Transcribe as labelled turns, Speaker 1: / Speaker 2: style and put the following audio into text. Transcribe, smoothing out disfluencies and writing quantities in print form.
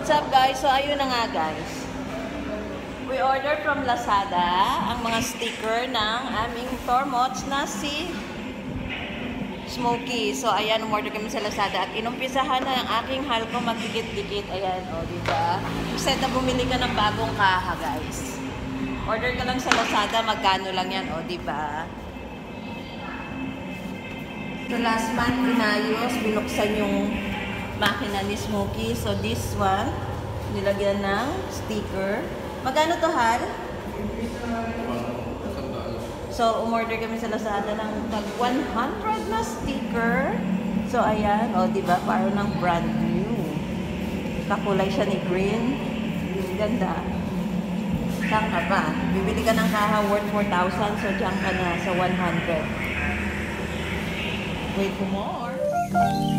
Speaker 1: what's up guys? So ayun na nga guys. We ordered from Lazada ang mga sticker ng aming Tormots na si Smokey. So ayan, umorder kami sa Lazada at inumpisahan na ang aking halko magdikit-dikit. Ayan, o diba? Instead na bumili ka ng bagong kaha guys. Order ka lang sa Lazada, magkano lang yan, o diba? So last month, inayos, binuksan yung makina ni Smokey. So this one, nilagyan ng sticker. Magkano to, Hal? So umorder kami sa Lazada ng tag 100 na sticker. So ayan, o diba, parang ng brand new. Kakulay siya ni green. Ganda. Saan ka ba? Bibili ka ng kaha worth 4,000, so diyan ka na sa 100. Wait for more.